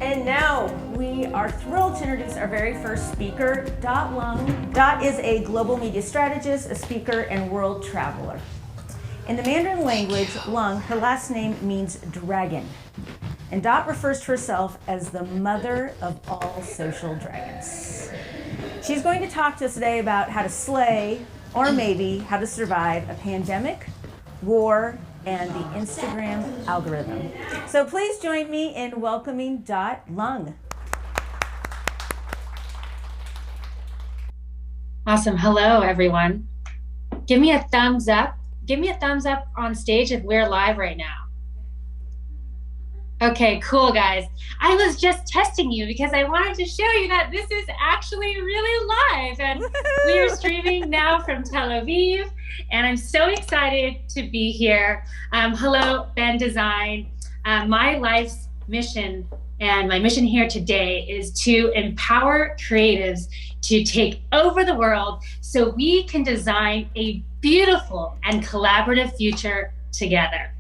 And now we are thrilled to introduce our very first speaker, Dot Lung. Dot is a global media strategist, a speaker, and world traveler. In the Mandarin language, Lung, her last name means dragon. And Dot refers to herself as the mother of all social dragons. She's going to talk to us today about how to slay, or maybe how to survive a pandemic, war, and the Instagram algorithm. So please join me in welcoming Dot Lung. Awesome. Hello, everyone. Give me a thumbs up. Give me a thumbs up on stage if we're live right now. Okay, cool, guys. I was just testing you because I wanted to show you that this is actually really live. And we are streaming now from Tel Aviv. And I'm so excited to be here. Hello, Ben Design. My life's mission and my mission here today is to empower creatives to take over the world so we can design a beautiful and collaborative future together.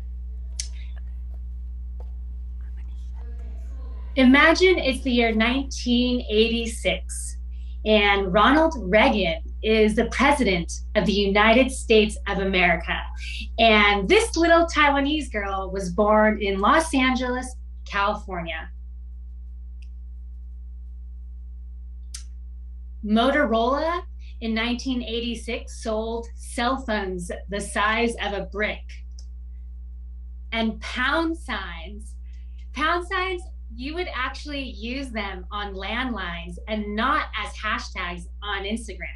Imagine it's the year 1986 and Ronald Reagan is the president of the United States of America. And this little Taiwanese girl was born in Los Angeles, California. Motorola in 1986 sold cell phones the size of a brick. And pound signs, you would actually use them on landlines and not as hashtags on Instagram.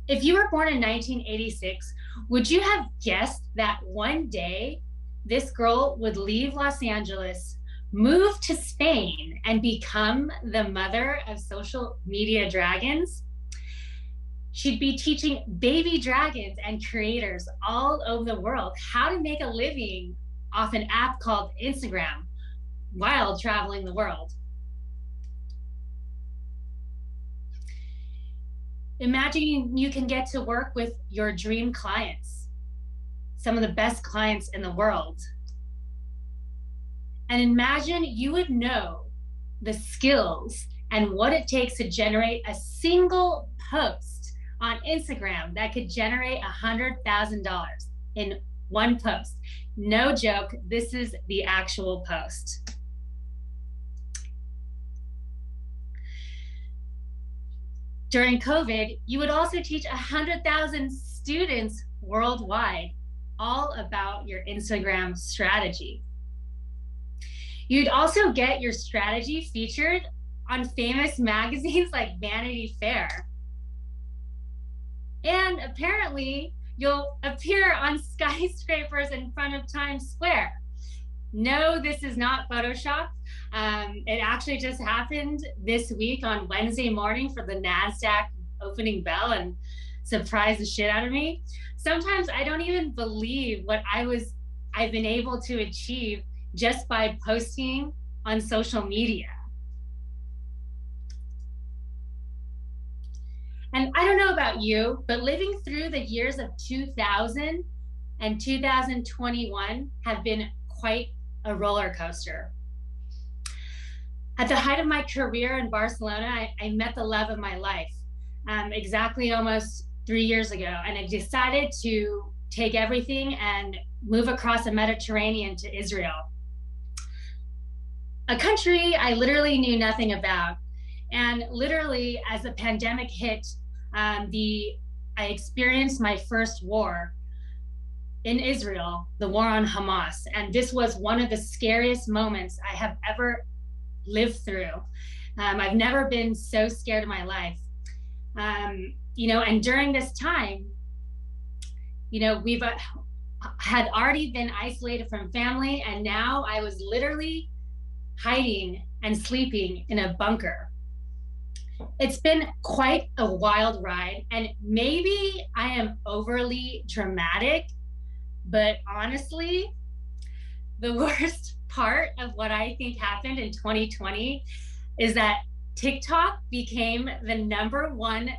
If you were born in 1986, would you have guessed that one day this girl would leave Los Angeles, move to Spain, and become the mother of social media dragons? She'd be teaching baby dragons and creators all over the world how to make a living off an app called Instagram while traveling the world. Imagine you can get to work with your dream clients, some of the best clients in the world. And imagine you would know the skills and what it takes to generate a single post on Instagram that could generate $100,000 in one post. No joke, this is the actual post. During COVID, you would also teach 100,000 students worldwide all about your Instagram strategy. You'd also get your strategy featured on famous magazines like Vanity Fair. And apparently, you'll appear on skyscrapers in front of Times Square. No, this is not Photoshop. It actually just happened this week on Wednesday morning for the NASDAQ opening bell and surprised the shit out of me. Sometimes I don't even believe what I've been able to achieve just by posting on social media. And I don't know about you, but living through the years of 2000 and 2021 have been quite a roller coaster. At the height of my career in Barcelona, I met the love of my life exactly almost 3 years ago. And I decided to take everything and move across the Mediterranean to Israel, a country I literally knew nothing about. And literally, as the pandemic hit, I experienced my first war in Israel, the war on Hamas. And this was one of the scariest moments I have ever lived through. I've never been so scared in my life. And during this time, we've had already been isolated from family, and now I was literally hiding and sleeping in a bunker. It's been quite a wild ride, and maybe I am overly dramatic, but honestly, the worst part of what I think happened in 2020 is that TikTok became the #1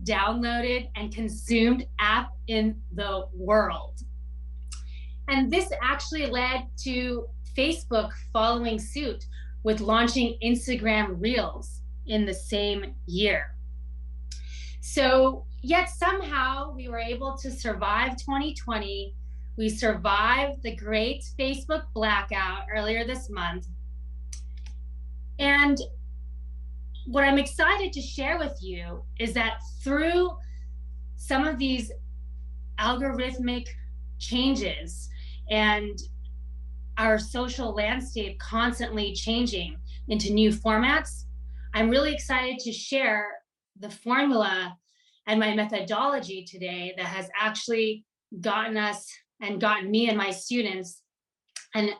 downloaded and consumed app in the world. And this actually led to Facebook following suit with launching Instagram Reels in the same year. So yet somehow we were able to survive 2020. We survived the great Facebook blackout earlier this month. And what I'm excited to share with you is that through some of these algorithmic changes and our social landscape constantly changing into new formats, I'm really excited to share the formula and my methodology today that has actually gotten us and gotten me and my students and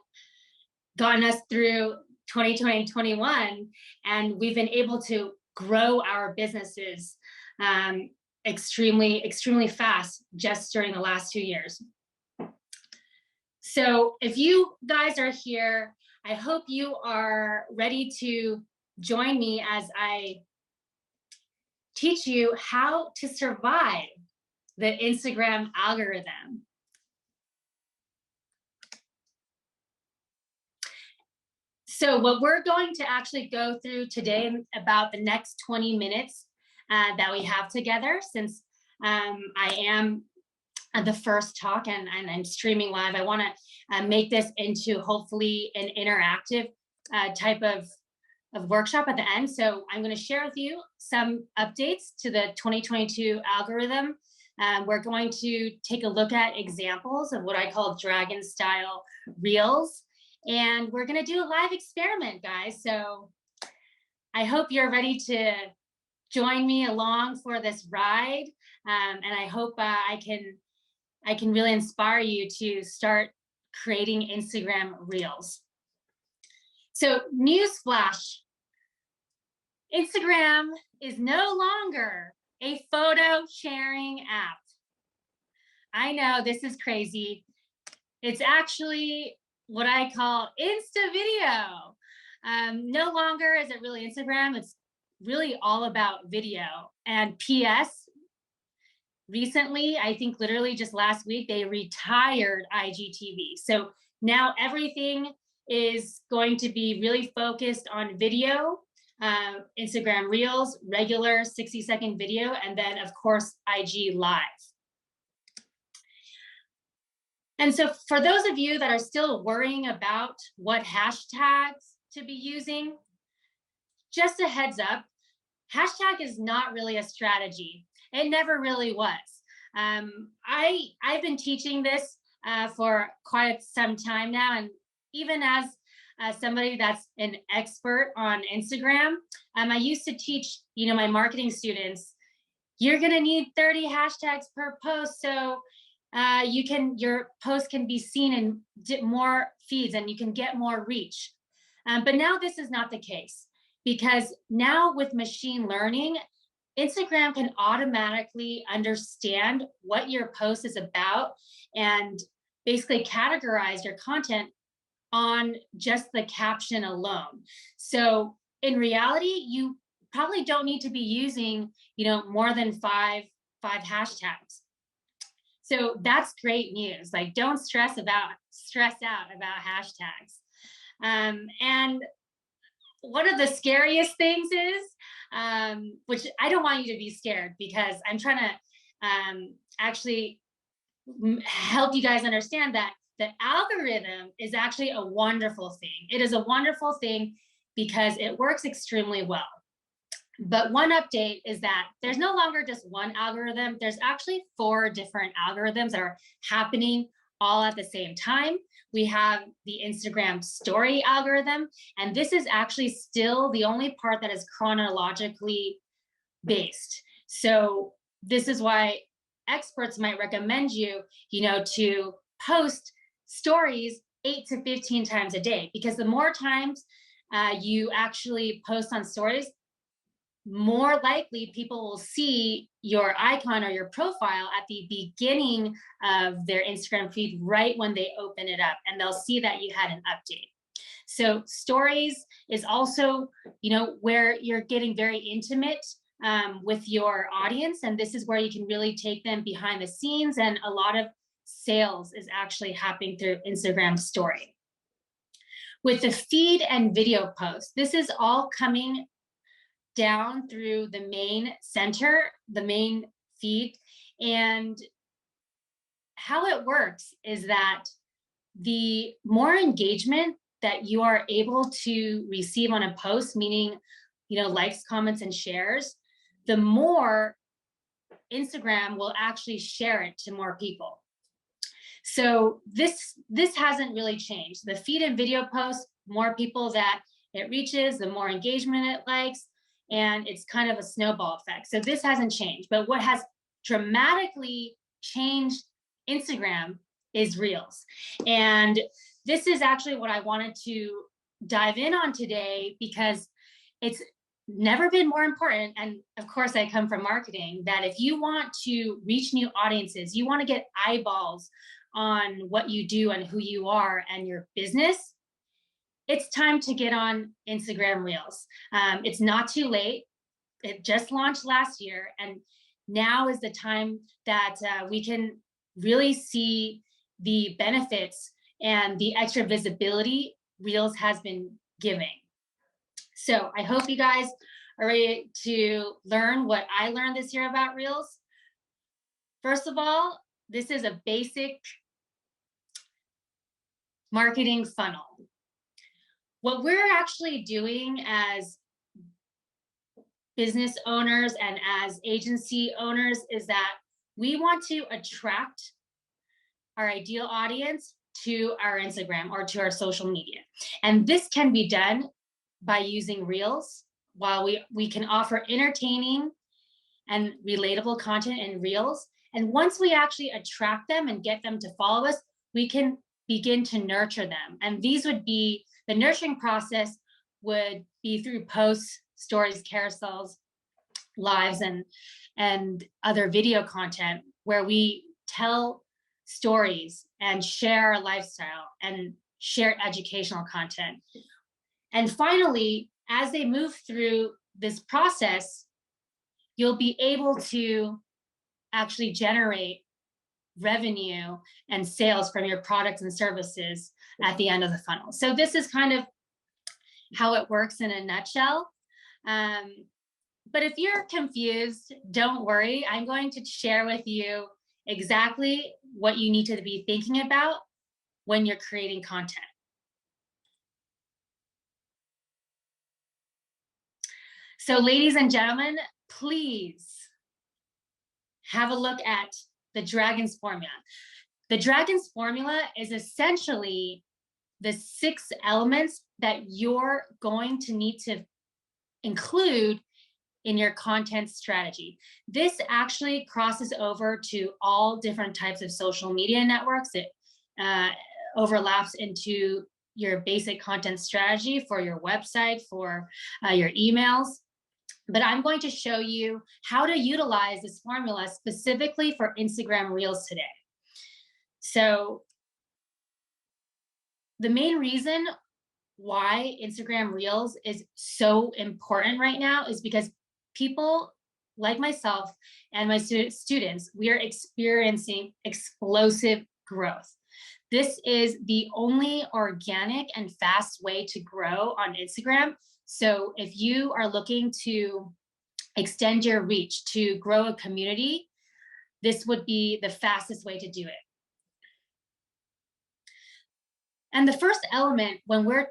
gotten us through 2020 and 21. And we've been able to grow our businesses extremely fast just during the last 2 years. So if you guys are here, I hope you are ready to join me as I teach you how to survive the Instagram algorithm. So what we're going to actually go through today, about the next 20 minutes that we have together, since I am the first talk and I'm streaming live, I want to make this into hopefully an interactive type of workshop at the end. So I'm going to share with you some updates to the 2022 algorithm. We're going to take a look at examples of what I call dragon style reels. And we're going to do a live experiment, guys. So I hope you're ready to join me along for this ride. And I hope I can really inspire you to start creating Instagram reels. So newsflash, Instagram is no longer a photo sharing app. I know this is crazy. It's actually what I call Insta video. No longer is it really Instagram. It's really all about video. And PS, recently, I think literally just last week, they retired IGTV. So now everything is going to be really focused on video, Instagram Reels, regular 60-second video, and then of course, IG Live. And so for those of you that are still worrying about what hashtags to be using, just a heads up, hashtag is not really a strategy. It never really was. I've been teaching this for quite some time now, and even as somebody that's an expert on Instagram, I used to teach, my marketing students, you're gonna need 30 hashtags per post, so your post can be seen in more feeds and you can get more reach. But now this is not the case, because now with machine learning, Instagram can automatically understand what your post is about and basically categorize your content on just the caption alone. So in reality, you probably don't need to be using, more than five hashtags. So that's great news. Like, don't stress out about hashtags. And one of the scariest things is, which I don't want you to be scared, because I'm trying to actually help you guys understand that the algorithm is actually a wonderful thing. It is a wonderful thing because it works extremely well. But one update is that there's no longer just one algorithm. There's actually 4 different algorithms that are happening all at the same time. We have the Instagram story algorithm, and this is actually still the only part that is chronologically based. So this is why experts might recommend you, to post stories 8 to 15 times a day, because the more times you actually post on stories, more likely people will see your icon or your profile at the beginning of their Instagram feed, right when they open it up, and they'll see that you had an update. So stories is also, where you're getting very intimate with your audience, and this is where you can really take them behind the scenes, and a lot of sales is actually happening through Instagram story. with the feed and video posts, this is all coming down through the main center, the main feed. And how it works is that the more engagement that you are able to receive on a post, meaning, likes, comments, and shares, the more Instagram will actually share it to more people. So this hasn't really changed. The feed and video posts, more people that it reaches, the more engagement it likes, and it's kind of a snowball effect. So this hasn't changed. But what has dramatically changed Instagram is Reels. And this is actually what I wanted to dive in on today, because it's never been more important. And of course, I come from marketing, that if you want to reach new audiences, you want to get eyeballs on what you do and who you are and your business, it's time to get on Instagram Reels. It's not too late. It just launched last year, and now is the time that we can really see the benefits and the extra visibility Reels has been giving. So I hope you guys are ready to learn what I learned this year about Reels. First of all, this is a basic marketing funnel. What we're actually doing as business owners and as agency owners is that we want to attract our ideal audience to our Instagram or to our social media. And this can be done by using Reels. While we can offer entertaining and relatable content in Reels. And once we actually attract them and get them to follow us, we can begin to nurture them. And these would be, the nurturing process would be through posts, stories, carousels, lives, and other video content where we tell stories and share our lifestyle and share educational content. And finally, as they move through this process, you'll be able to actually generate revenue and sales from your products and services at the end of the funnel. So this is kind of how it works in a nutshell. But if you're confused, don't worry. I'm going to share with you exactly what you need to be thinking about when you're creating content. So ladies and gentlemen, please have a look at the Dragon's Formula. The Dragon's Formula is essentially the 6 elements that you're going to need to include in your content strategy. This actually crosses over to all different types of social media networks. It overlaps into your basic content strategy for your website, for your emails. But I'm going to show you how to utilize this formula specifically for Instagram Reels today. So the main reason why Instagram Reels is so important right now is because people like myself and my students, we are experiencing explosive growth. This is the only organic and fast way to grow on Instagram. So if you are looking to extend your reach, to grow a community, this would be the fastest way to do it. And the first element when we're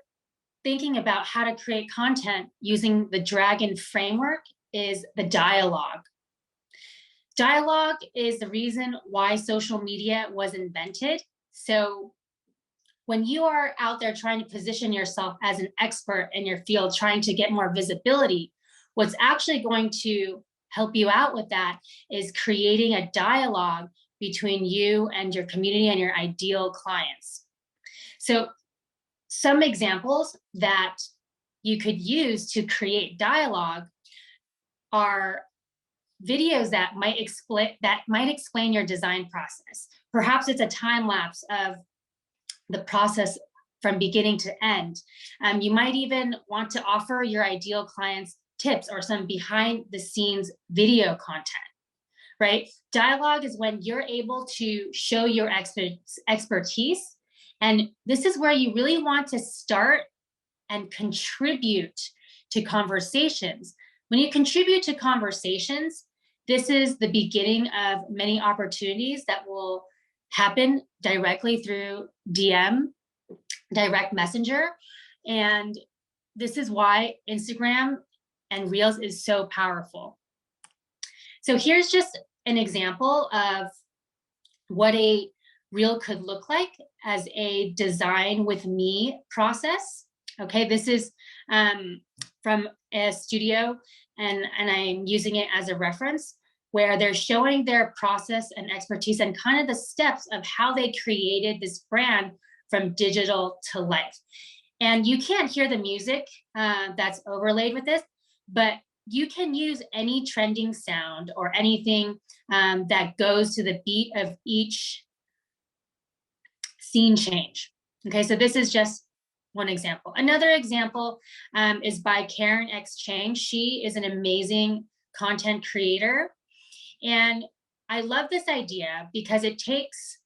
thinking about how to create content using the Dragon framework is the dialogue. Dialogue is the reason why social media was invented. So when you are out there trying to position yourself as an expert in your field, trying to get more visibility, what's actually going to help you out with that is creating a dialogue between you and your community and your ideal clients. So some examples that you could use to create dialogue are videos that might explain your design process. Perhaps it's a time lapse of the process from beginning to end. You might even want to offer your ideal clients tips or some behind the scenes video content, right? Dialogue is when you're able to show your expertise And this is where you really want to start and contribute to conversations. When you contribute to conversations, this is the beginning of many opportunities that will happen directly through DM, direct messenger. And this is why Instagram and Reels is so powerful. So here's just an example of what a reel could look like as a design with me process. Okay, this is from a studio, and I'm using it as a reference, where they're showing their process and expertise and kind of the steps of how they created this brand from digital to life. And you can't hear the music that's overlaid with this, but you can use any trending sound or anything that goes to the beat of each scene change. Okay, so this is just one example. Another example is by Karen X Chang. She is an amazing content creator. And I love this idea because it takes,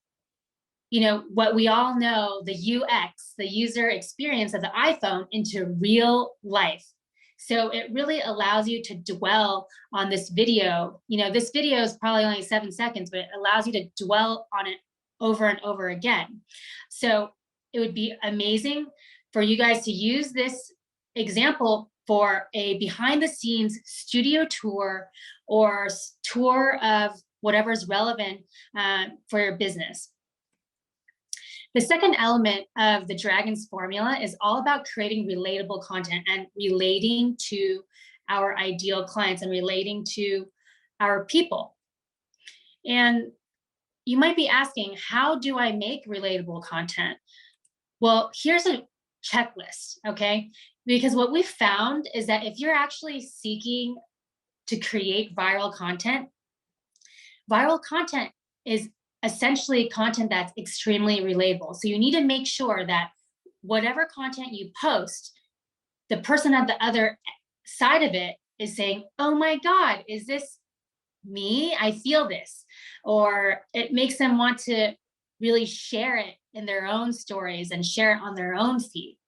you know, what we all know, the UX, the user experience of the iPhone, into real life. So it really allows you to dwell on this video. You know, this video is probably only 7 seconds, but it allows you to dwell on it over and over again. So it would be amazing for you guys to use this example for a behind the scenes studio tour or tour of whatever's relevant for your business. The second element of the Dragon's formula is all about creating relatable content and relating to our ideal clients and relating to our people. And you might be asking, how do I make relatable content? Well, here's a checklist, okay? Because what we found is that if you're actually seeking to create viral content is essentially content that's extremely relatable. So you need to make sure that whatever content you post, the person at the other side of it is saying, oh my God, is this me? I feel this. Or it makes them want to really share it in their own stories and share it on their own feed.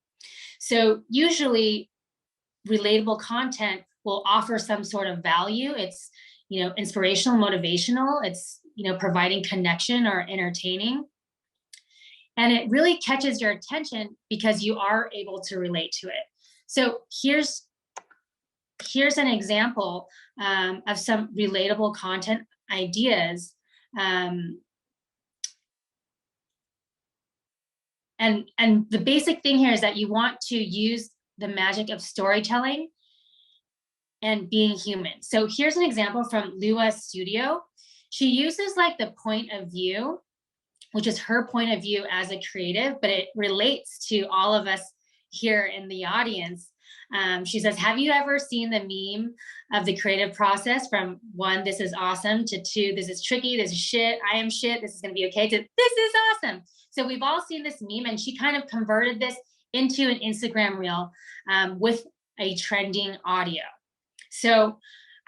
So usually relatable content will offer some sort of value. It's, you know, inspirational, motivational. It's, you know, providing connection or entertaining. And it really catches your attention because you are able to relate to it. So here's an example of some relatable content ideas. And the basic thing here is that you want to use the magic of storytelling and being human. So here's an example from Lua's studio. She uses like the point of view, which is her point of view as a creative, but it relates to all of us here in the audience. She says, have you ever seen the meme of the creative process from 1, this is awesome, to 2, this is tricky, this is shit, I am shit, this is gonna be okay, to this is awesome. So we've all seen this meme, and she kind of converted this into an Instagram reel with a trending audio. So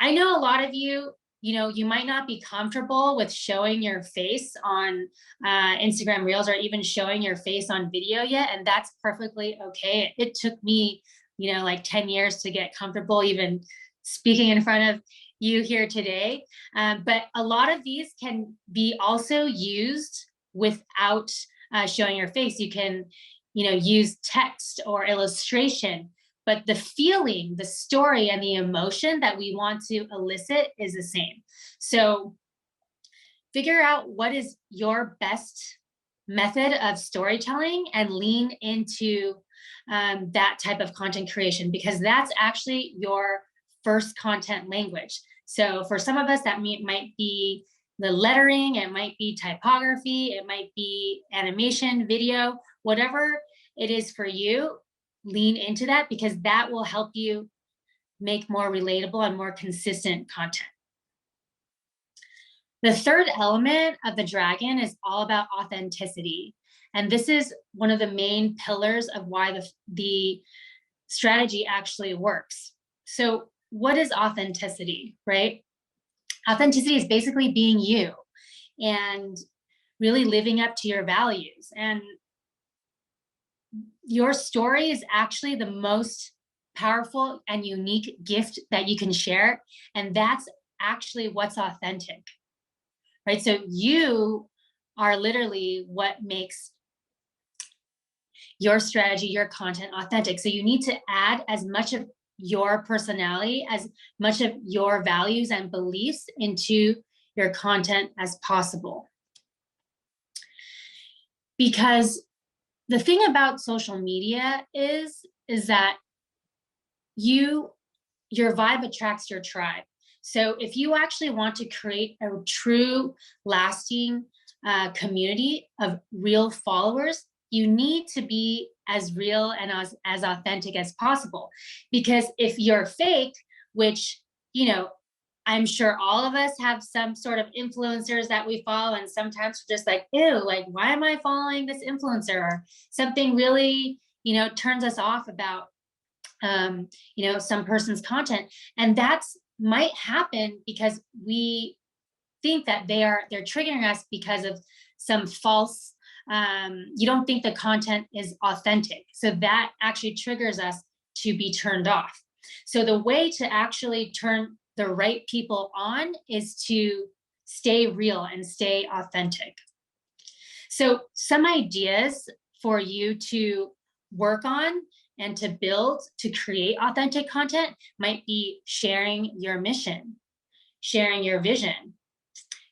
I know a lot of you, you know, you might not be comfortable with showing your face on Instagram Reels or even showing your face on video yet, and that's perfectly okay. It took me, you know, like 10 years to get comfortable even speaking in front of you here today. But a lot of these can be also used without showing your face. You can, you know, use text or illustration, but the feeling, the story, and the emotion that we want to elicit is the same. So figure out what is your best method of storytelling and lean into that type of content creation, because that's actually your first content language. So for some of us, that might be the lettering, it might be typography, it might be animation, video, whatever it is for you, lean into that, because that will help you make more relatable and more consistent content. The third element of the Dragon is all about authenticity. And this is one of the main pillars of why the strategy actually works. So what is authenticity, right? Authenticity is basically being you and really living up to your values. And your story is actually the most powerful and unique gift that you can share. And that's actually what's authentic, right? So you are literally what makes your strategy, your content authentic. So you need to add as much of your personality, as much of your values and beliefs into your content as possible. Because the thing about social media is that your vibe attracts your tribe. So if you actually want to create a true, lasting community of real followers, you need to be as real and as authentic as possible. Because if you're fake, which, I'm sure all of us have some sort of influencers that we follow, and sometimes we're just like, ew, like, why am I following this influencer? Or something really, turns us off about, some person's content. And that's might happen because we think that they're triggering us because of some false, you don't think the content is authentic. So that actually triggers us to be turned off. So the way to actually turn the right people on is to stay real and stay authentic. So some ideas for you to work on and to build to create authentic content might be sharing your mission, sharing your vision,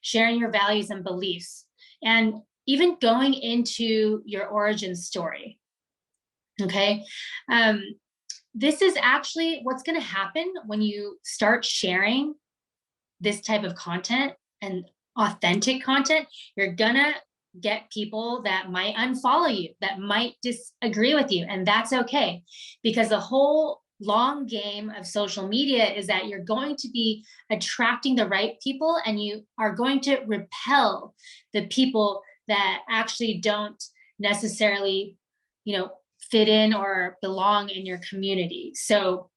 sharing your values and beliefs, and even going into your origin story. Okay. This is actually what's going to happen when you start sharing this type of content and authentic content. You're going to get people that might unfollow you, that might disagree with you. And that's okay, because the whole long game of social media is that you're going to be attracting the right people, and you are going to repel the people that actually don't necessarily, fit in or belong in your community. So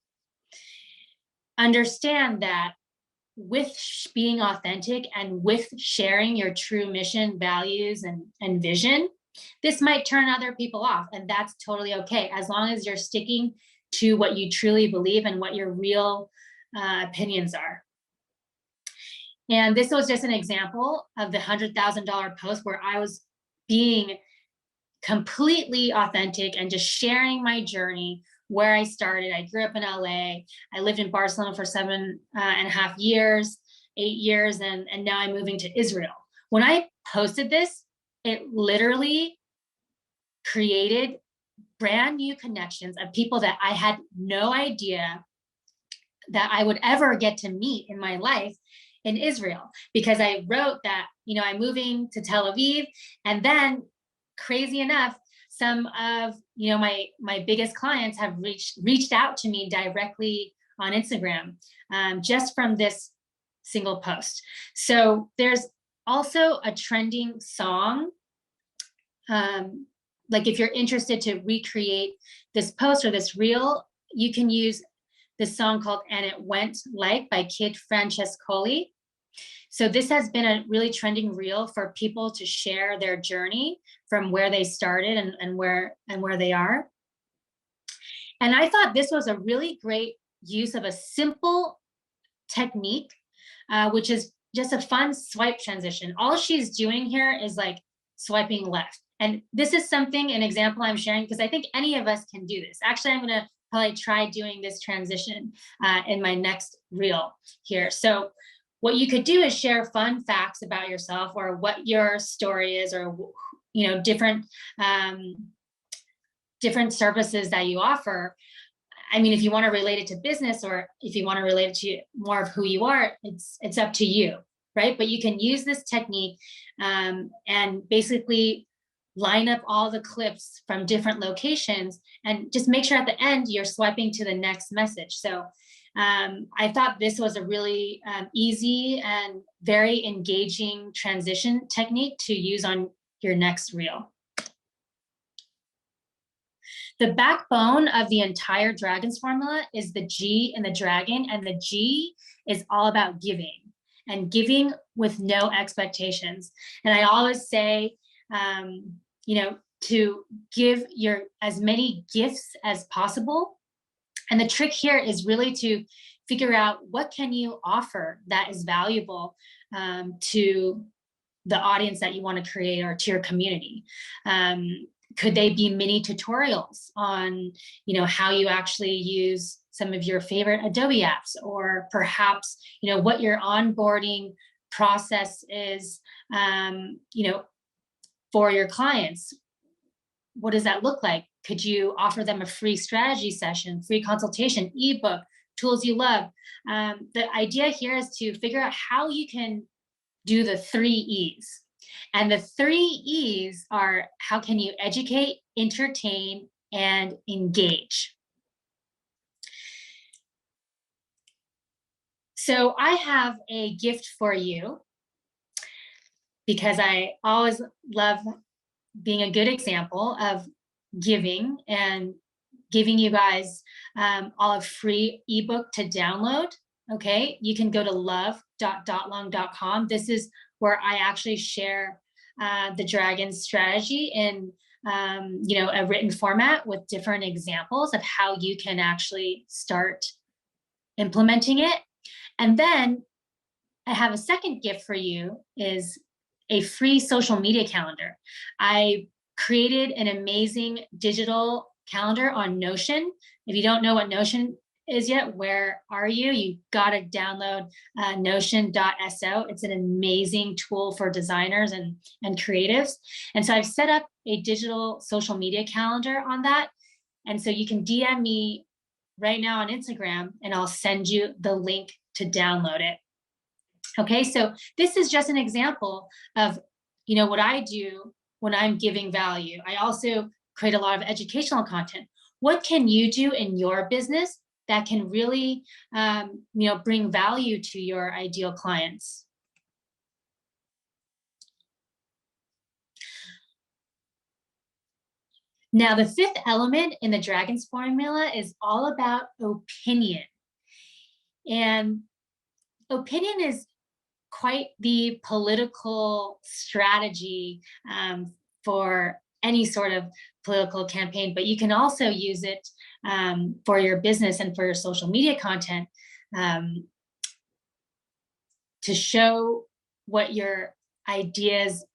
understand that with being authentic and with sharing your true mission, values, and vision, this might turn other people off. And that's totally okay, as long as you're sticking to what you truly believe and what your real opinions are. And this was just an example of the $100,000 post where I was being completely authentic and just sharing my journey, where I started. I grew up in LA. I lived in Barcelona for 7.5 years, 8 years, and now I'm moving to Israel. When I posted this, it literally created brand new connections of people that I had no idea that I would ever get to meet in my life in Israel, because I wrote that, I'm moving to Tel Aviv. And then, crazy enough, some of my biggest clients have reached out to me directly on Instagram, just from this single post. So there's also a trending song. Like, if you're interested to recreate this post or this reel, you can use this song called "And It Went Like" by Kid Francescoli. So this has been a really trending reel for people to share their journey from where they started and where they are. And I thought this was a really great use of a simple technique, which is just a fun swipe transition. All she's doing here is like swiping left. And this is an example I'm sharing because I think any of us can do this. Actually, I'm going to probably try doing this transition in my next reel here. So what you could do is share fun facts about yourself, or what your story is, or different services that you offer. I mean, if you want to relate it to business, or if you want to relate it to more of who you are, it's up to you, right? But you can use this technique and basically line up all the clips from different locations, and just make sure at the end you're swiping to the next message. So I thought this was a really easy and very engaging transition technique to use on your next reel. The backbone of the entire Dragons formula is the G in the dragon, and the G is all about giving, and giving with no expectations. And I always say, to give your as many gifts as possible. And the trick here is really to figure out what can you offer that is valuable to the audience that you want to create or to your community. Could they be mini tutorials on, how you actually use some of your favorite Adobe apps, or perhaps, what your onboarding process is, for your clients? What does that look like? Could you offer them a free strategy session, free consultation, ebook, tools you love? The idea here is to figure out how you can do the 3 E's. And the 3 E's are: how can you educate, entertain, and engage? So I have a gift for you, because I always love being a good example of giving and giving you guys all a free ebook to download. Okay, you can go to love.lung.com. This is where I actually share the dragon strategy in a written format with different examples of how you can actually start implementing it. And then I have a second gift for you, is a free social media calendar. I created an amazing digital calendar on Notion. If you don't know what Notion is yet, where are you? You got to download notion.so. It's an amazing tool for designers and creatives. And so I've set up a digital social media calendar on that. And so you can DM me right now on Instagram, and I'll send you the link to download it. Okay, so this is just an example of, what I do when I'm giving value. I also create a lot of educational content. What can you do in your business that can really, bring value to your ideal clients? Now, the 5th element in the Dragon's formula is all about opinion. And opinion is quite the political strategy for any sort of political campaign, but you can also use it for your business and for your social media content to show what your ideas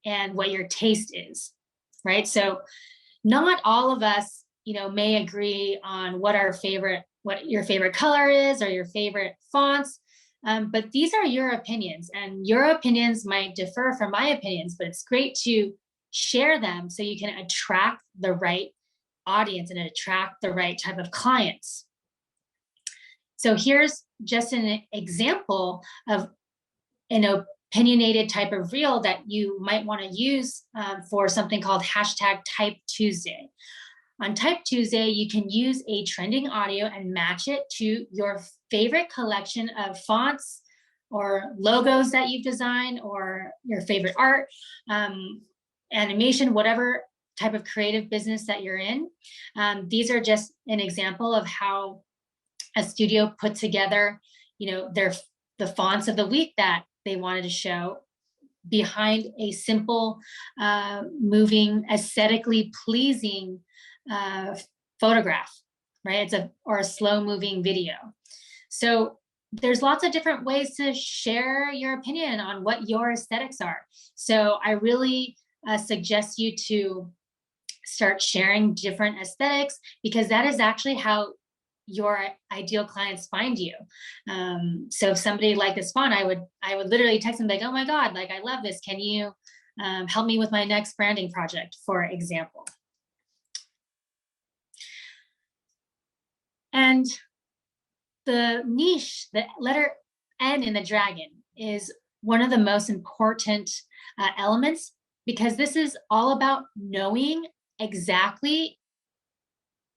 and what your taste is, right? So not all of us, may agree on what your favorite color is or your favorite fonts. But these are your opinions, and your opinions might differ from my opinions, but it's great to share them so you can attract the right audience and attract the right type of clients. So here's just an example of an opinionated type of reel that you might want to use for something called #TypeTuesday. On Type Tuesday, you can use a trending audio and match it to your favorite collection of fonts or logos that you've designed, or your favorite art, animation, whatever type of creative business that you're in. These are just an example of how a studio put together, the fonts of the week that they wanted to show behind a simple, moving, aesthetically pleasing photograph, right? Or a slow moving video. So there's lots of different ways to share your opinion on what your aesthetics are. So I really suggest you to start sharing different aesthetics, because that is actually how your ideal clients find you. So if somebody liked this font, I would literally text them like, "Oh my God, like I love this. Can you help me with my next branding project," for example. And the niche, the letter N in the dragon, is one of the most important elements, because this is all about knowing exactly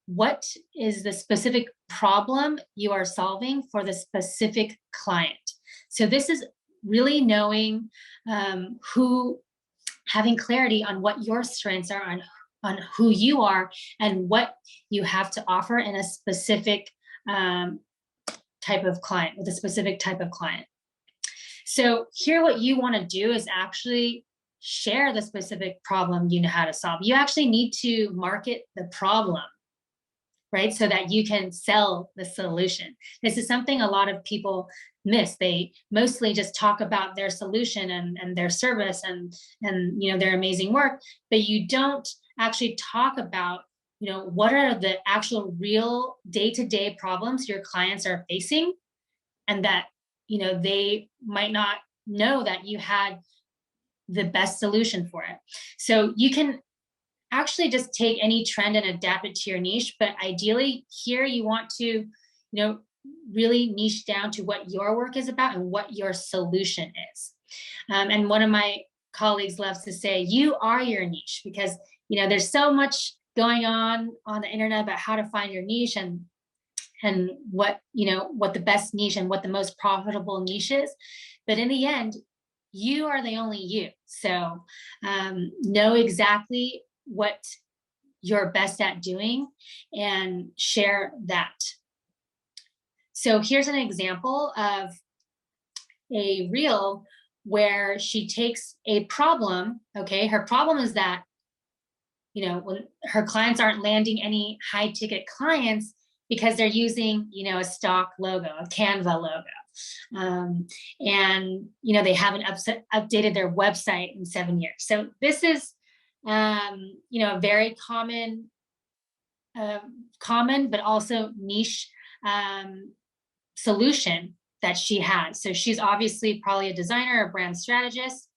what is the specific problem you are solving for the specific client. So this is really knowing having clarity on what your strengths are, on who you are and what you have to offer in a specific type of client, with a specific type of client. So here what you want to do is actually share the specific problem you know how to solve. You actually need to market the problem, right? So that you can sell the solution. This is something a lot of people miss. They mostly just talk about their solution and their service and their amazing work, but you don't actually talk about what are the actual real day-to-day problems your clients are facing, and that they might not know that you had the best solution for it. So you can actually just take any trend and adapt it to your niche, but ideally here you want to really niche down to what your work is about and what your solution is. And one of my colleagues loves to say, you are your niche, because there's so much going on the internet about how to find your niche and what the best niche and what the most profitable niche is. But in the end, you are the only you. So know exactly what you're best at doing and share that. So here's an example of a reel where she takes a problem. Okay, her problem is that when her clients aren't landing any high ticket clients because they're using a stock logo, a Canva logo, and they haven't updated their website in 7 years. So this is a very common but also niche solution that she has. So she's obviously probably a designer, a brand strategist.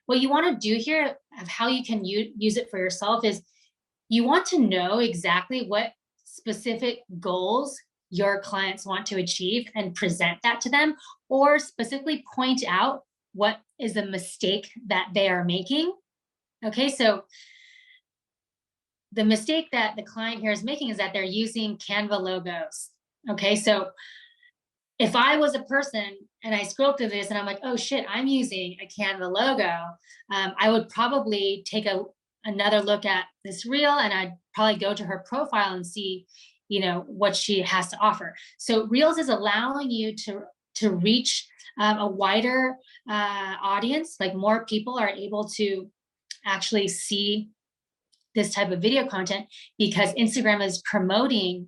What you want to do here of how you can use it for yourself is you want to know exactly what specific goals your clients want to achieve and present that to them, or specifically point out what is the mistake that they are making. Okay, so the mistake that the client here is making is that they're using Canva logos. Okay, so if I was a person and I scroll through this and I'm like, oh shit, I'm using a Canva logo, I would probably take another look at this reel, and I'd probably go to her profile and see, what she has to offer. So Reels is allowing you to reach a wider audience, like more people are able to actually see this type of video content, because Instagram is promoting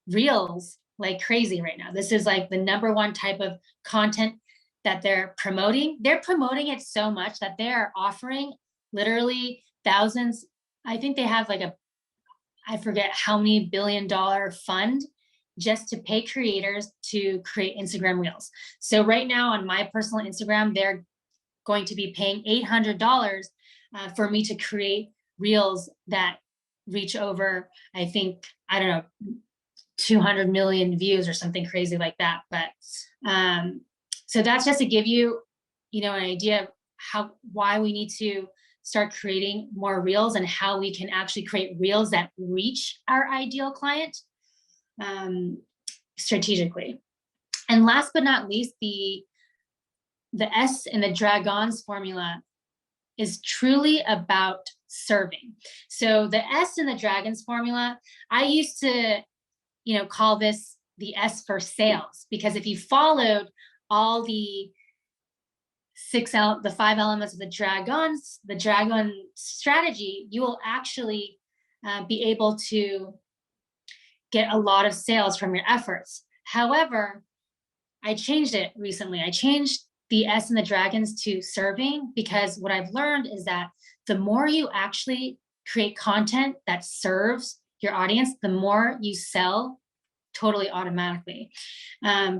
Reels like crazy right now. This is like the number 1 type of content that they're promoting. They're promoting it so much that they are offering literally thousands. I think they have like I forget how many $billion fund just to pay creators to create Instagram Reels. So right now on my personal Instagram, they're going to be paying $800 for me to create Reels that reach over, I think, 200 million views or something crazy like that. But so that's just to give you, an idea of why we need to start creating more Reels and how we can actually create Reels that reach our ideal client strategically. And last but not least, the S in the Dragons formula is truly about serving. So the S in the Dragons formula, I used to call this the S for sales, because if you followed all the 5 elements of the dragon strategy, you will actually be able to get a lot of sales from your efforts. However, I changed it recently. I changed the S in the Dragons to serving, because what I've learned is that the more you actually create content that serves your audience, the more you sell totally automatically.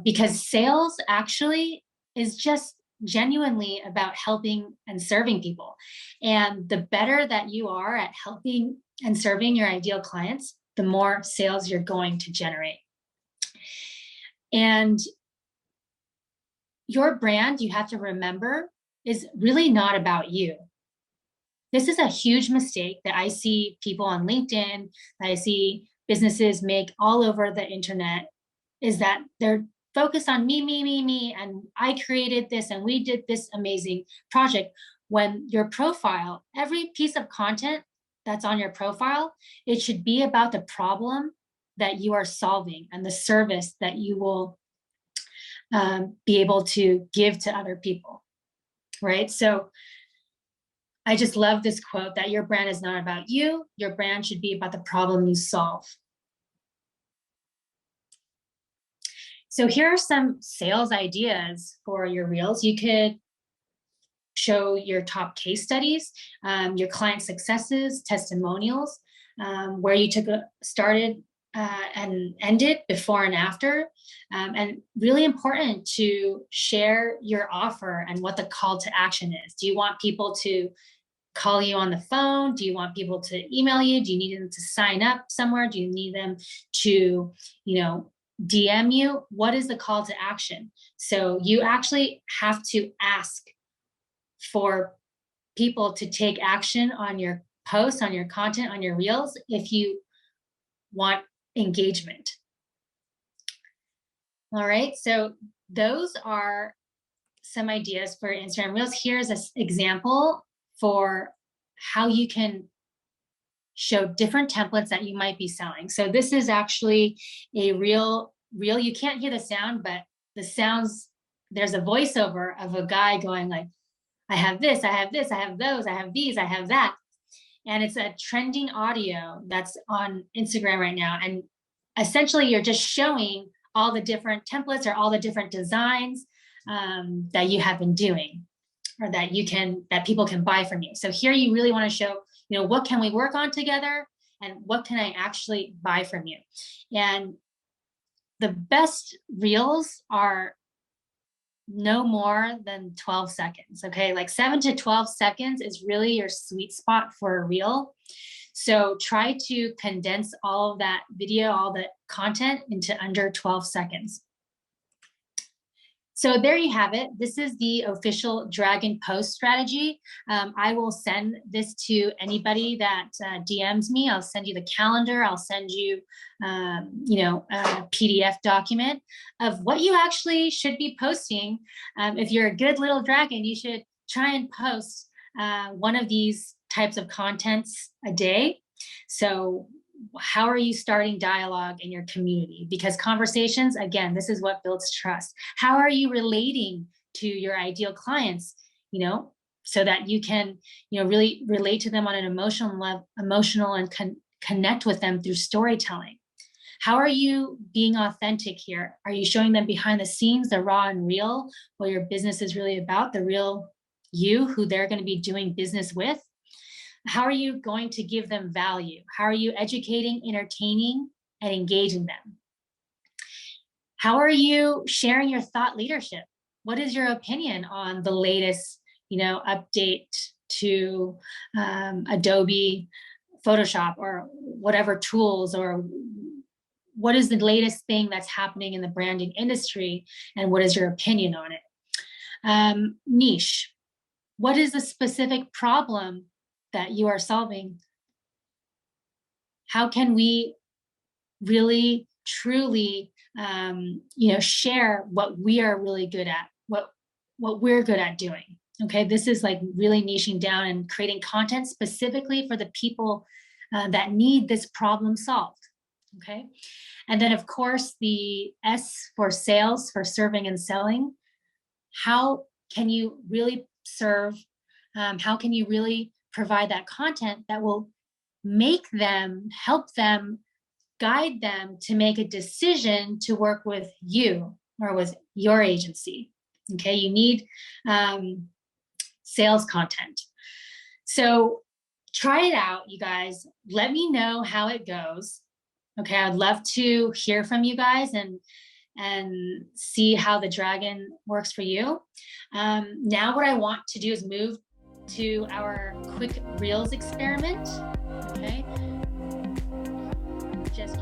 Because sales actually is just genuinely about helping and serving people. And the better that you are at helping and serving your ideal clients, the more sales you're going to generate. And your brand, you have to remember, is really not about you. This is a huge mistake that I see people on LinkedIn, that I see businesses make all over the internet, is that they're focused on me, and I created this and we did this amazing project. When your profile, every piece of content that's on your profile, it should be about the problem that you are solving and the service that you will be able to give to other people, right? So I just love this quote that your brand is not about you. Your brand should be about the problem you solve. So here are some sales ideas for your reels. You could show your top case studies, your client successes, testimonials, where you started and ended, before and after. And really important to share your offer and what the call to action is. Do you want people to call you on the phone? Do you want people to email you? Do you need them to sign up somewhere? Do you need them to, DM you? What is the call to action? So you actually have to ask for people to take action on your posts, on your content, on your reels, if you want engagement. All right, so those are some ideas for Instagram Reels. Here's an example for how you can show different templates that you might be selling. So this is actually a reel. You can't hear the sound, but the sounds, there's a voiceover of a guy going like, I have this, I have this, I have those, I have these, I have that. And it's a trending audio that's on Instagram right now. And essentially you're just showing all the different templates or all the different designs that you have been doing, or that people can buy from you. So here you really want to show, what can we work on together and what can I actually buy from you? And the best reels are no more than 12 seconds. Okay. Like 7 to 12 seconds is really your sweet spot for a reel. So try to condense all of that video, all the content into under 12 seconds. So there you have it. This is the official Dragon post strategy. I will send this to anybody that DMs me. I'll send you the calendar. I'll send you, a PDF document of what you actually should be posting. If you're a good little dragon, you should try and post one of these types of contents a day. So how are you starting dialogue in your community? Because conversations, again, this is what builds trust. How are you relating to your ideal clients, so that you can, really relate to them on an emotional and connect with them through storytelling? How are you being authentic here? Are you showing them behind the scenes, the raw and real, what your business is really about, the real you, who they're going to be doing business with? How are you going to give them value? How are you educating, entertaining, and engaging them? How are you sharing your thought leadership? What is your opinion on the latest, update to Adobe Photoshop or whatever tools, or what is the latest thing that's happening in the branding industry, and what is your opinion on it? Niche. What is the specific problem that you are solving? How can we really, truly, share what we are really good at, what we're good at doing? Okay, this is like really niching down and creating content specifically for the people that need this problem solved. Okay, and then of course the S for sales, for serving and selling. How can you really serve? How can you really provide that content that will help them, guide them to make a decision to work with you or with your agency? Okay, you need sales content. So try it out, you guys. Let me know how it goes. Okay, I'd love to hear from you guys and see how the Dragon works for you. Now what I want to do is move to our quick reels experiment. Okay, just